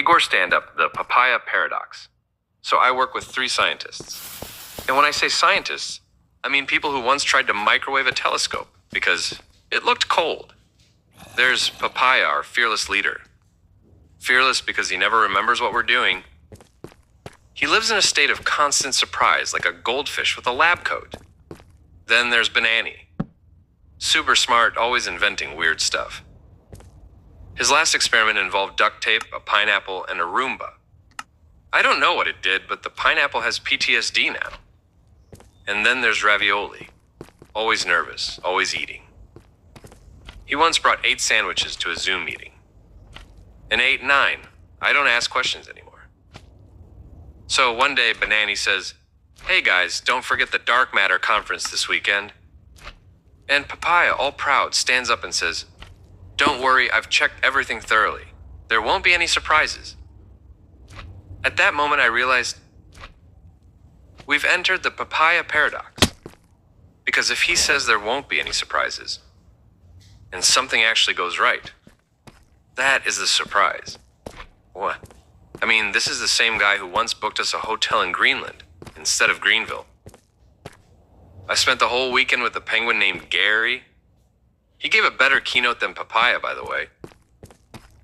Igor stand-up, the papaya paradox. So I work with 3 scientists. And when I say scientists, I mean people who once tried to microwave a telescope because it looked cold. There's Papaya, our fearless leader. Fearless because he never remembers what we're doing. He lives in a state of constant surprise, like a goldfish with a lab coat. Then there's Banani. Super smart, always inventing weird stuff. His last experiment involved duct tape, a pineapple, and a Roomba. I don't know what it did, but the pineapple has PTSD now. And then there's Ravioli. Always nervous, always eating. He once brought 8 sandwiches to a Zoom meeting. And 8, 9. I don't ask questions anymore. So one day, Banani says, "Hey guys, don't forget the Dark Matter conference this weekend." And Papaya, all proud, stands up and says, "Don't worry, I've checked everything thoroughly. There won't be any surprises." At that moment, I realized we've entered the Papaya paradox. Because if he says there won't be any surprises, and something actually goes right, that is the surprise. What? I mean, this is the same guy who once booked us a hotel in Greenland instead of Greenville. I spent the whole weekend with a penguin named Gary. He gave a better keynote than Papaya, by the way.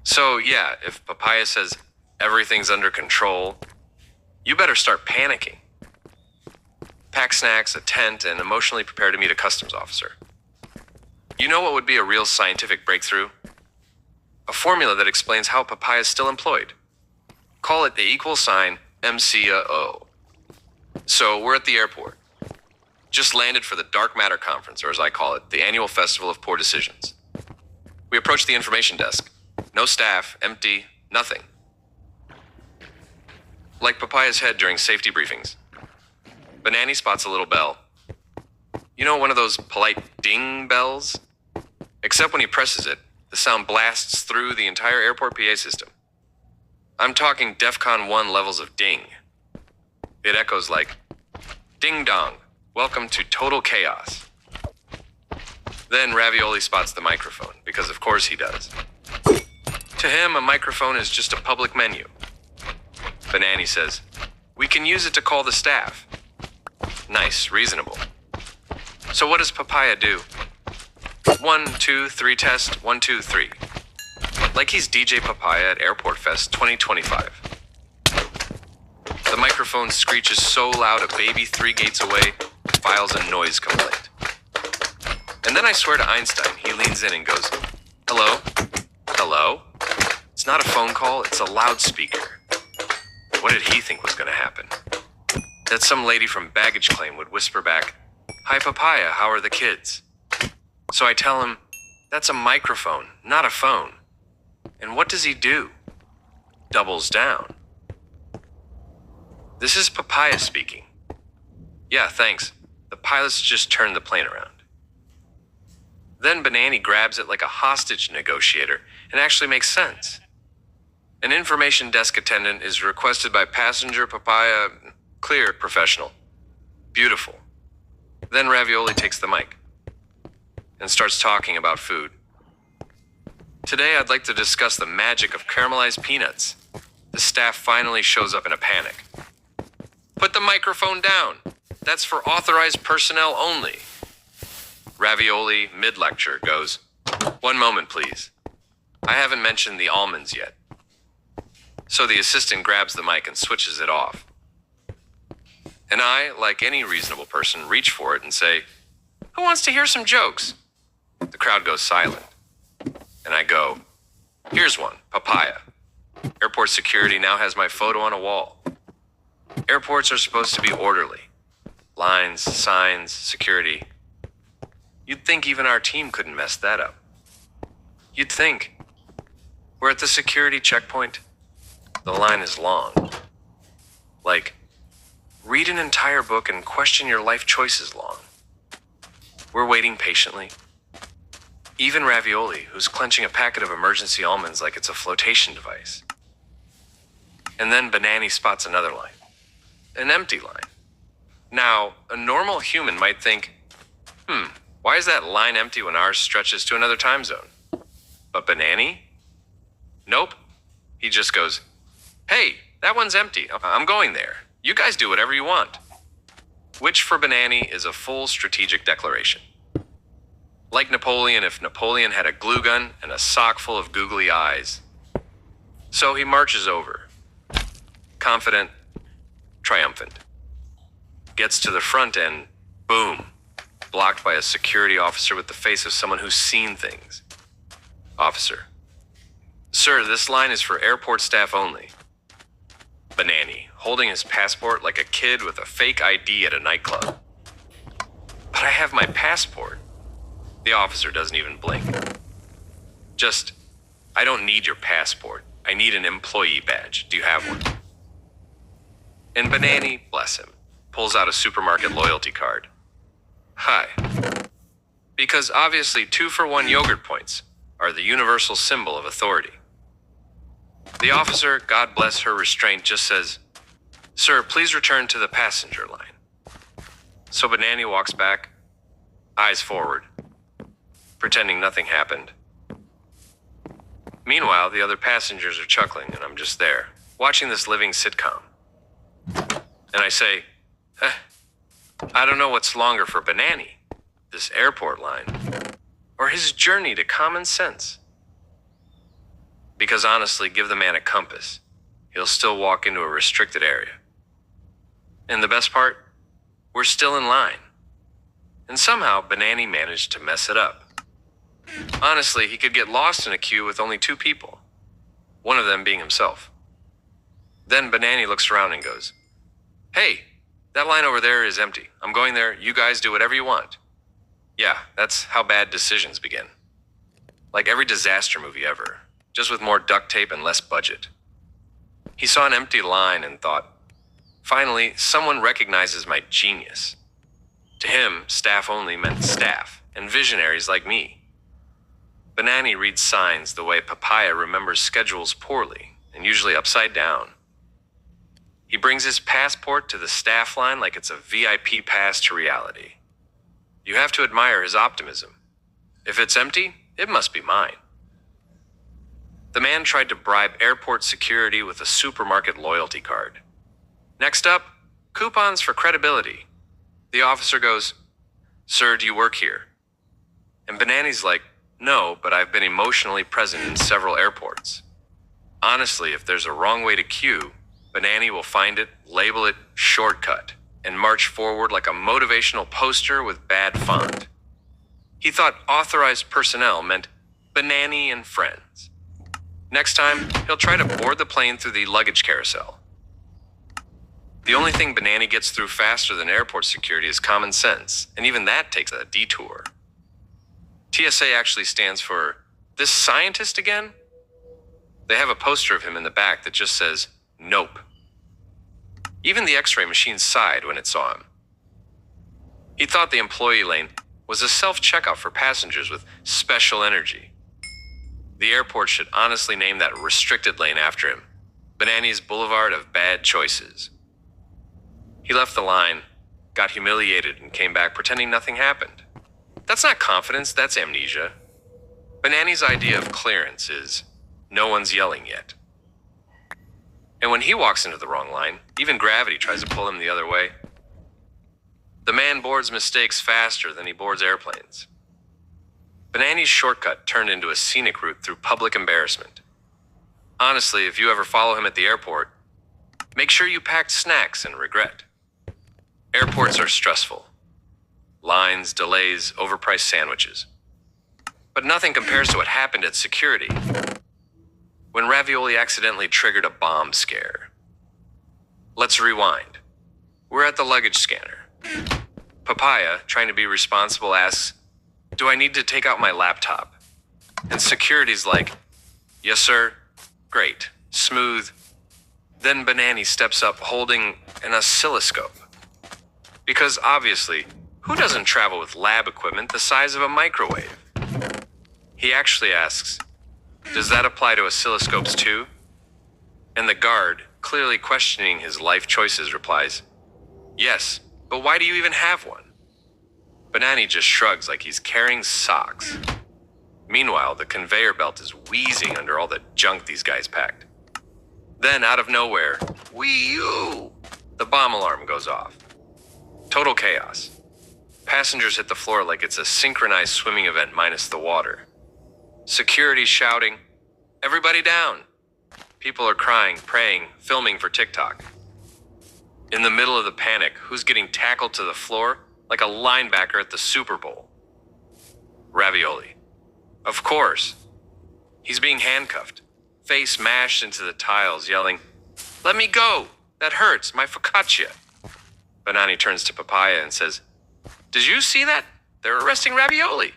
So yeah, if Papaya says everything's under control, you better start panicking. Pack snacks, a tent, and emotionally prepare to meet a customs officer. You know what would be a real scientific breakthrough? A formula that explains how Papaya is still employed. Call it the equal sign MCO. So we're at the airport. Just landed for the Dark Matter conference, or as I call it, the annual festival of poor decisions. We approach the information desk. No staff, empty, nothing. Like Papaya's head during safety briefings. Banani spots a little bell. You know, one of those polite ding bells? Except when he presses it, the sound blasts through the entire airport PA system. I'm talking DEFCON 1 levels of ding. It echoes like, "Ding dong, welcome to total chaos." Then Ravioli spots the microphone, because of course he does. To him, a microphone is just a public menu. Banani says, "We can use it to call the staff." Nice, reasonable. So what does Papaya do? 1, 2, 3 test, 1, 2, 3. Like he's DJ Papaya at Airport Fest 2025. The microphone screeches so loud a baby 3 gates away files a noise complaint. And then I swear to Einstein, he leans in and goes, "Hello? Hello?" It's not a phone call, it's a loudspeaker. What did he think was going to happen? That some lady from baggage claim would whisper back, "Hi Papaya, how are the kids?" So I tell him, that's a microphone, not a phone. And what does he do? Doubles down. "This is Papaya speaking." "Yeah, thanks. The pilots just turned the plane around." Then Banani grabs it like a hostage negotiator and actually makes sense. An information desk attendant is requested by passenger Papaya. Clear, professional. Beautiful. Then Ravioli takes the mic and starts talking about food. "Today I'd like to discuss the magic of caramelized peanuts." The staff finally shows up in a panic. "Put the microphone down. That's for authorized personnel only." Ravioli, mid-lecture, goes, "One moment, please. I haven't mentioned the almonds yet." So the assistant grabs the mic and switches it off. And I, like any reasonable person, reach for it and say, "Who wants to hear some jokes?" The crowd goes silent. And I go, "Here's one, Papaya. Airport security now has my photo on a wall. Airports are supposed to be orderly. Lines, signs, security. You'd think even our team couldn't mess that up. You'd think. We're at the security checkpoint. The line is long. Like, read an entire book and question your life choices long. We're waiting patiently. Even Ravioli, who's clenching a packet of emergency almonds like it's a flotation device. And then Banani spots another line. An empty line. Now, a normal human might think, why is that line empty when ours stretches to another time zone? But Banani? Nope. He just goes, Hey, that one's empty. I'm going there. You guys do whatever you want. Which for Banani is a full strategic declaration. Like Napoleon if Napoleon had a glue gun and a sock full of googly eyes. So he marches over. Confident, triumphant. Gets to the front and, boom, blocked by a security officer with the face of someone who's seen things. Officer. Sir, this line is for airport staff only. Banani, holding his passport like a kid with a fake ID at a nightclub. But I have my passport. The officer doesn't even blink. Just, I don't need your passport. I need an employee badge. Do you have one? And Banani, bless him, pulls out a supermarket loyalty card. Hi. Because obviously 2-for-1 yogurt points are the universal symbol of authority. The officer, God bless her restraint, just says, Sir, please return to the passenger line. So Banani walks back, eyes forward, pretending nothing happened. Meanwhile, the other passengers are chuckling, and I'm just there, watching this living sitcom. And I say, I don't know what's longer for Banani, this airport line, or his journey to common sense. Because honestly, give the man a compass, he'll still walk into a restricted area. And the best part, we're still in line. And somehow, Banani managed to mess it up. Honestly, he could get lost in a queue with only 2 people, one of them being himself. Then Banani looks around and goes, Hey, that line over there is empty. I'm going there. You guys do whatever you want. Yeah, that's how bad decisions begin. Like every disaster movie ever, just with more duct tape and less budget. He saw an empty line and thought, finally, someone recognizes my genius. To him, staff only meant staff and visionaries like me. Banani reads signs the way Papaya remembers schedules poorly and usually upside down. He brings his passport to the staff line like it's a VIP pass to reality. You have to admire his optimism. If it's empty, it must be mine. The man tried to bribe airport security with a supermarket loyalty card. Next up, coupons for credibility. The officer goes, Sir, do you work here? And Banani's like, No, but I've been emotionally present in several airports. Honestly, if there's a wrong way to queue, Banani will find it, label it shortcut, and march forward like a motivational poster with bad font. He thought authorized personnel meant Banani and friends. Next time, he'll try to board the plane through the luggage carousel. The only thing Banani gets through faster than airport security is common sense, and even that takes a detour. TSA actually stands for, This scientist again? They have a poster of him in the back that just says, Nope. Even the x-ray machine sighed when it saw him. He thought the employee lane was a self-checkout for passengers with special energy. The airport should honestly name that restricted lane after him, Banani's Boulevard of Bad Choices. He left the line, got humiliated, and came back pretending nothing happened. That's not confidence, that's amnesia. Banani's idea of clearance is, no one's yelling yet. And when he walks into the wrong line, even gravity tries to pull him the other way. The man boards mistakes faster than he boards airplanes. Banani's shortcut turned into a scenic route through public embarrassment. Honestly, if you ever follow him at the airport, make sure you packed snacks and regret. Airports are stressful. Lines, delays, overpriced sandwiches. But nothing compares to what happened at security, when Ravioli accidentally triggered a bomb scare. Let's rewind. We're at the luggage scanner. Papaya, trying to be responsible, asks, Do I need to take out my laptop? And security's like, Yes, sir. Great. Smooth. Then Banani steps up holding an oscilloscope. Because obviously, who doesn't travel with lab equipment the size of a microwave? He actually asks, Does that apply to oscilloscopes too? And the guard, clearly questioning his life choices, replies, Yes, but why do you even have one? Banani just shrugs like he's carrying socks. Meanwhile, the conveyor belt is wheezing under all the junk these guys packed. Then, out of nowhere, wee-oo, the bomb alarm goes off. Total chaos. Passengers hit the floor like it's a synchronized swimming event minus the water. Security shouting, "Everybody down!" People are crying, praying, filming for TikTok. In the middle of the panic, who's getting tackled to the floor like a linebacker at the Super Bowl? Ravioli. Of course. He's being handcuffed, face mashed into the tiles, yelling, "Let me go! That hurts, my focaccia!" Banani turns to Papaya and says, "Did you see that? They're arresting Ravioli."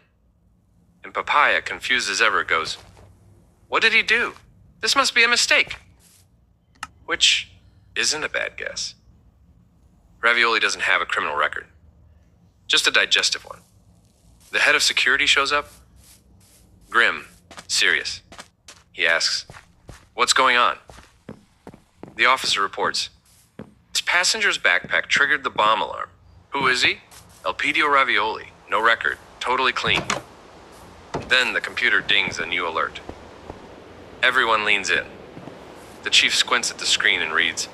And Papaya, confused as ever, goes, "What did he do? This must be a mistake." Which isn't a bad guess. Ravioli doesn't have a criminal record, just a digestive one. The head of security shows up, grim, serious. He asks, "What's going on?" The officer reports, "This passenger's backpack triggered the bomb alarm. Who is he? Elpidio Ravioli. No record. Totally clean." Then the computer dings a new alert. Everyone leans in. The chief squints at the screen and reads,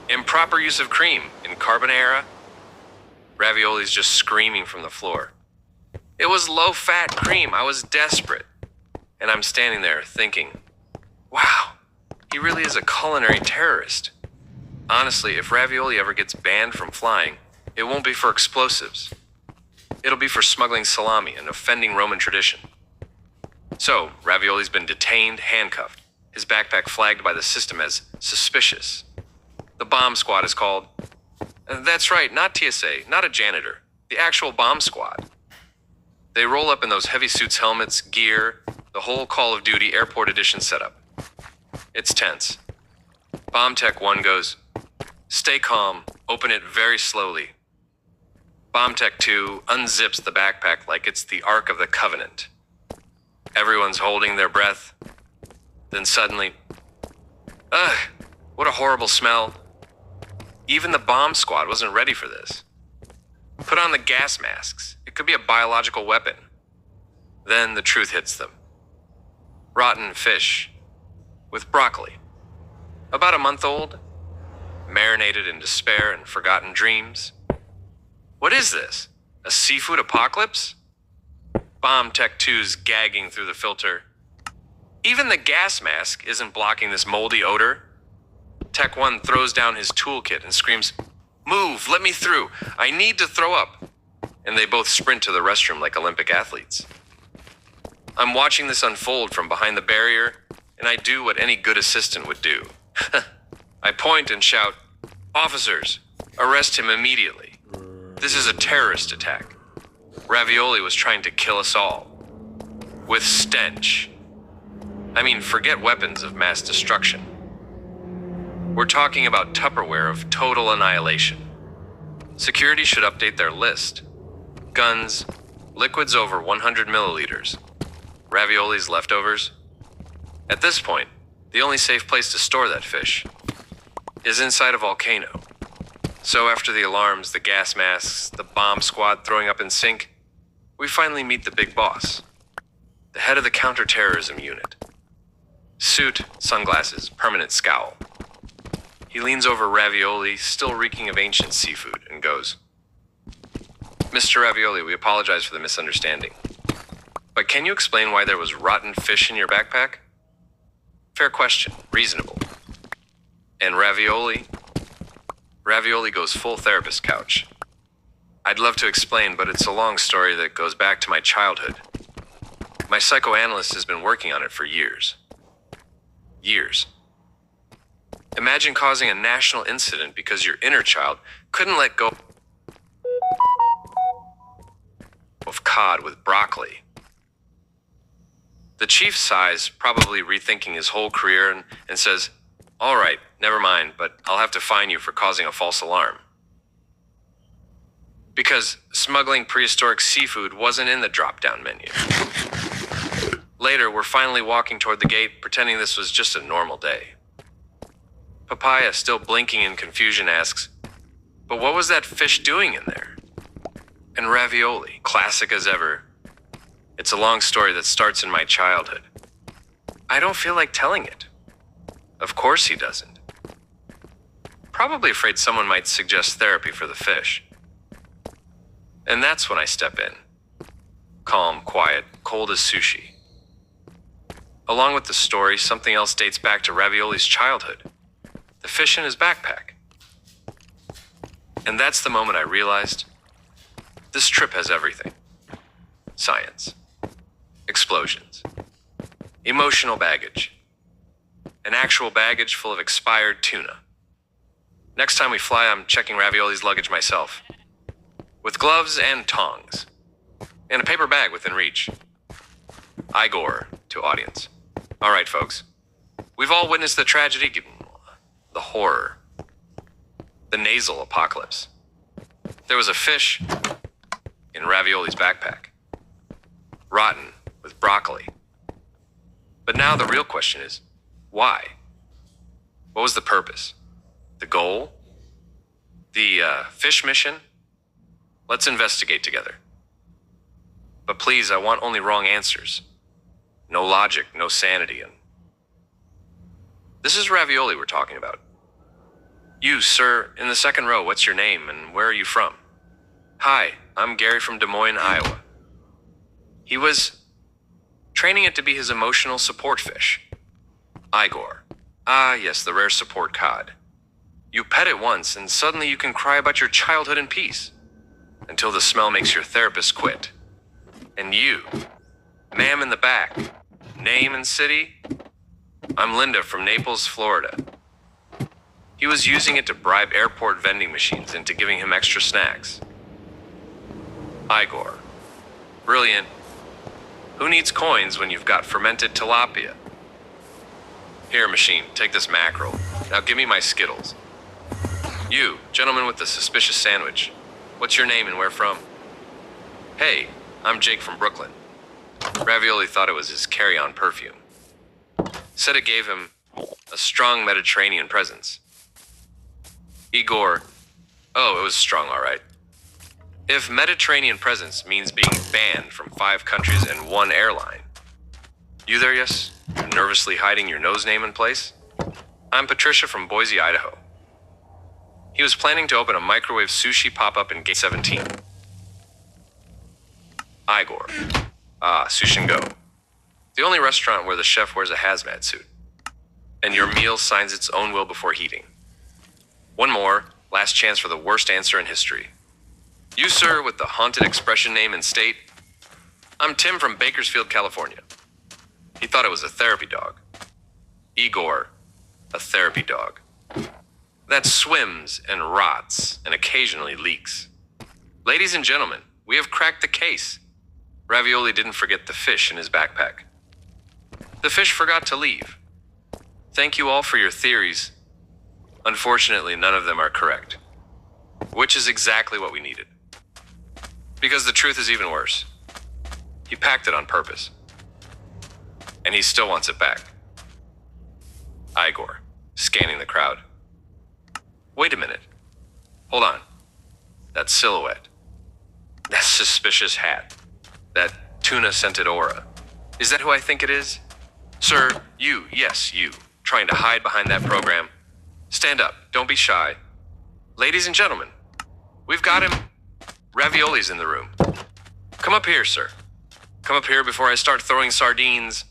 "Improper use of cream in carbonara." Ravioli's just screaming from the floor. "It was low-fat cream. I was desperate." And I'm standing there thinking, wow, he really is a culinary terrorist. Honestly, if Ravioli ever gets banned from flying, it won't be for explosives. It'll be for smuggling salami and offending Roman tradition. So, Ravioli's been detained, handcuffed, his backpack flagged by the system as suspicious. The bomb squad is called. That's right, not TSA, not a janitor, the actual bomb squad. They roll up in those heavy suits, helmets, gear, the whole Call of Duty Airport Edition setup. It's tense. Bomb Tech 1 goes, "Stay calm, open it very slowly." Bomb Tech 2 unzips the backpack like it's the Ark of the Covenant. Everyone's holding their breath. Then suddenly, ugh, what a horrible smell. Even the bomb squad wasn't ready for this. Put on the gas masks. It could be a biological weapon. Then the truth hits them. Rotten fish with broccoli. About a month old, marinated in despair and forgotten dreams. What is this? A seafood apocalypse? Bomb Tech 2's gagging through the filter. Even the gas mask isn't blocking this moldy odor. Tech 1 throws down his toolkit and screams, "Move, let me through. I need to throw up." And they both sprint to the restroom like Olympic athletes. I'm watching this unfold from behind the barrier, and I do what any good assistant would do. I point and shout, "Officers, arrest him immediately. This is a terrorist attack. Ravioli was trying to kill us all. With stench. I mean, forget weapons of mass destruction. We're talking about Tupperware of total annihilation. Security should update their list. Guns, liquids over 100 milliliters, Ravioli's leftovers. At this point, the only safe place to store that fish is inside a volcano. So after the alarms, the gas masks, the bomb squad throwing up in sync, we finally meet the big boss, the head of the counterterrorism unit. Suit, sunglasses, permanent scowl. He leans over Ravioli, still reeking of ancient seafood, and goes, "Mr. Ravioli, we apologize for the misunderstanding. But can you explain why there was rotten fish in your backpack?" Fair question, reasonable. And Ravioli goes full therapist couch. I'd love to explain, but it's a long story that goes back to my childhood. My psychoanalyst has been working on it for years. Years. Imagine causing a national incident because your inner child couldn't let go of cod with broccoli. The chief sighs, probably rethinking his whole career, and says, "All right, never mind, but I'll have to fine you for causing a false alarm." Because smuggling prehistoric seafood wasn't in the drop-down menu. Later, we're finally walking toward the gate, pretending this was just a normal day. Papaya, still blinking in confusion, asks, "But what was that fish doing in there?" And Ravioli, classic as ever, "It's a long story that starts in my childhood. I don't feel like telling it. Of course he doesn't. Probably afraid someone might suggest therapy for the fish. And that's when I step in. Calm, quiet, cold as sushi. Along with the story, something else dates back to Ravioli's childhood. The fish in his backpack. And that's the moment I realized this trip has everything. Science. Explosions. Emotional baggage. An actual baggage full of expired tuna. Next time we fly, I'm checking Ravioli's luggage myself. With gloves and tongs. And a paper bag within reach. Igor to audience. All right, folks. We've all witnessed the tragedy, the horror, the nasal apocalypse. There was a fish in Ravioli's backpack. Rotten with broccoli. But now the real question is, why? What was the purpose? The goal? The fish mission? Let's investigate together. But please, I want only wrong answers. No logic, no sanity. And this is Ravioli we're talking about. You, sir, in the second row, what's your name and where are you from? Hi, I'm Gary from Des Moines, Iowa. He was training it to be his emotional support fish. Igor. Ah, yes, the rare support cod. You pet it once and suddenly you can cry about your childhood in peace. Until the smell makes your therapist quit. And you, ma'am in the back, name and city? I'm Linda from Naples, Florida. He was using it to bribe airport vending machines into giving him extra snacks. Igor. Brilliant. Who needs coins when you've got fermented tilapia? Here, machine, take this mackerel. Now give me my Skittles. You, gentleman with the suspicious sandwich. What's your name and where from? Hey, I'm Jake from Brooklyn. Ravioli thought it was his carry-on perfume. Said it gave him a strong Mediterranean presence. Igor. Oh, it was strong, all right. If Mediterranean presence means being banned from 5 countries and 1 airline. You there, yes? Nervously hiding your nose name in place? I'm Patricia from Boise, Idaho. He was planning to open a microwave sushi pop-up in Gate 17. Igor. Ah, Sushi and Go. The only restaurant where the chef wears a hazmat suit. And your meal signs its own will before heating. One more, last chance for the worst answer in history. You, sir, with the haunted expression name and state. I'm Tim from Bakersfield, California. He thought it was a therapy dog. Igor, a therapy dog. That swims and rots and occasionally leaks. Ladies and gentlemen, we have cracked the case. Ravioli didn't forget the fish in his backpack. The fish forgot to leave. Thank you all for your theories. Unfortunately, none of them are correct. Which is exactly what we needed. Because the truth is even worse. He packed it on purpose. And he still wants it back. Igor, scanning the crowd. Wait a minute. Hold on. That silhouette. That suspicious hat. That tuna-scented aura. Is that who I think it is? Sir, you, yes, you, trying to hide behind that program. Stand up, don't be shy. Ladies and gentlemen, we've got him. Ravioli's in the room. Come up here, sir. Come up here before I start throwing sardines.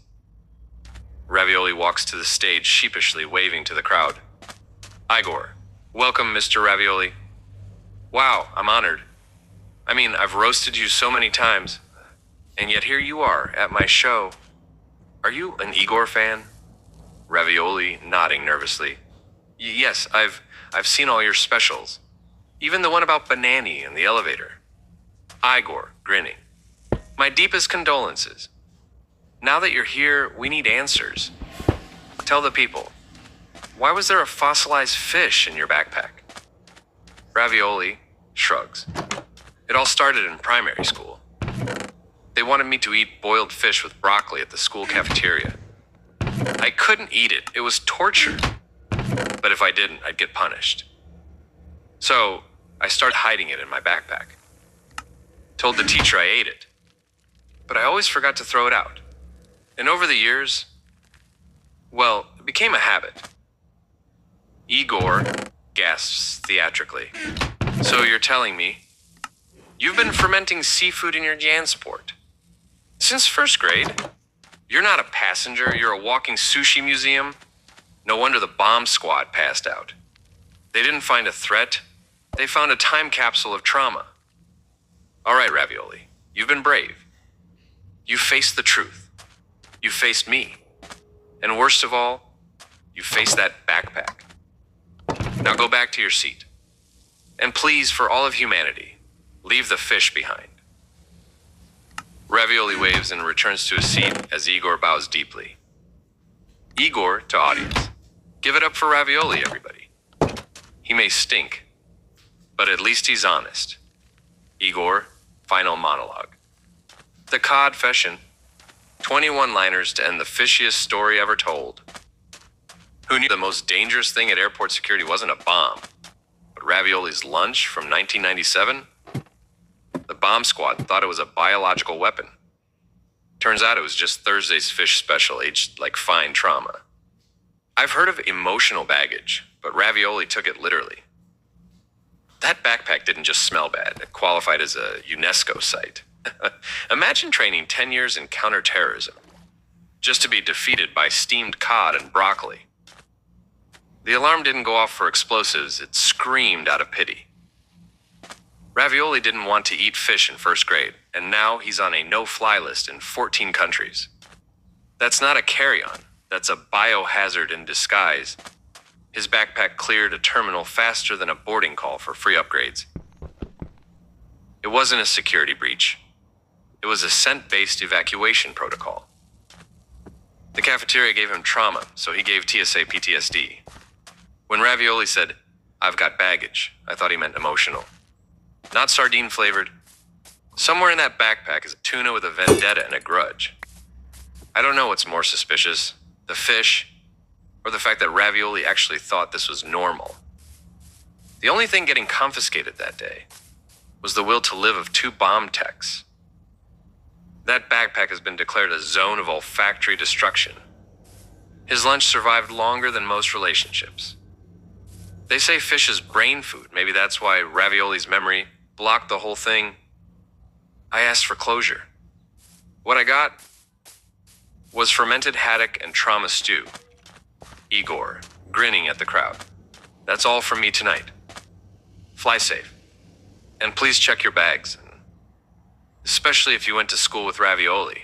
Ravioli walks to the stage, sheepishly waving to the crowd. Igor, welcome, Mr. Ravioli. Wow, I'm honored. I mean, I've roasted you so many times, and yet here you are at my show. Are you an Igor fan? Ravioli nodding nervously. Yes, I've seen all your specials. Even the one about Banani in the elevator. Igor, grinning. My deepest condolences. Now that you're here, we need answers. Tell the people, why was there a fossilized fish in your backpack? Ravioli shrugs. It all started in primary school. They wanted me to eat boiled fish with broccoli at the school cafeteria. I couldn't eat it. It was torture. But if I didn't, I'd get punished. So I started hiding it in my backpack. Told the teacher I ate it. But I always forgot to throw it out. And over the years, well, it became a habit. Igor gasps theatrically. So you're telling me you've been fermenting seafood in your Jansport since first grade? You're not a passenger, you're a walking sushi museum. No wonder the bomb squad passed out. They didn't find a threat, they found a time capsule of trauma. All right, Ravioli, you've been brave. You faced the truth. You faced me. And worst of all, you faced that backpack. Now go back to your seat. And please, for all of humanity, leave the fish behind. Ravioli waves and returns to his seat as Igor bows deeply. Igor to audience. Give it up for Ravioli, everybody. He may stink, but at least he's honest. Igor, final monologue. The cod fashion. 21 liners to end the fishiest story ever told. Who knew the most dangerous thing at airport security wasn't a bomb, but Ravioli's lunch from 1997? The bomb squad thought it was a biological weapon. Turns out it was just Thursday's fish special aged like fine trauma. I've heard of emotional baggage, but Ravioli took it literally. That backpack didn't just smell bad, it qualified as a UNESCO site. Imagine training 10 years in counterterrorism, just to be defeated by steamed cod and broccoli. The alarm didn't go off for explosives, it screamed out of pity. Ravioli didn't want to eat fish in first grade, and now he's on a no-fly list in 14 countries. That's not a carry-on, that's a biohazard in disguise. His backpack cleared a terminal faster than a boarding call for free upgrades. It wasn't a security breach. It was a scent-based evacuation protocol. The cafeteria gave him trauma, so he gave TSA PTSD. When Ravioli said, "I've got baggage," I thought he meant emotional. Not sardine-flavored. Somewhere in that backpack is a tuna with a vendetta and a grudge. I don't know what's more suspicious, the fish, or the fact that Ravioli actually thought this was normal. The only thing getting confiscated that day was the will to live of 2 bomb techs. That backpack has been declared a zone of olfactory destruction. His lunch survived longer than most relationships. They say fish is brain food. Maybe that's why Ravioli's memory blocked the whole thing. I asked for closure. What I got was fermented haddock and trauma stew. Igor, grinning at the crowd. That's all from me tonight. Fly safe. And please check your bags. Especially if you went to school with Ravioli.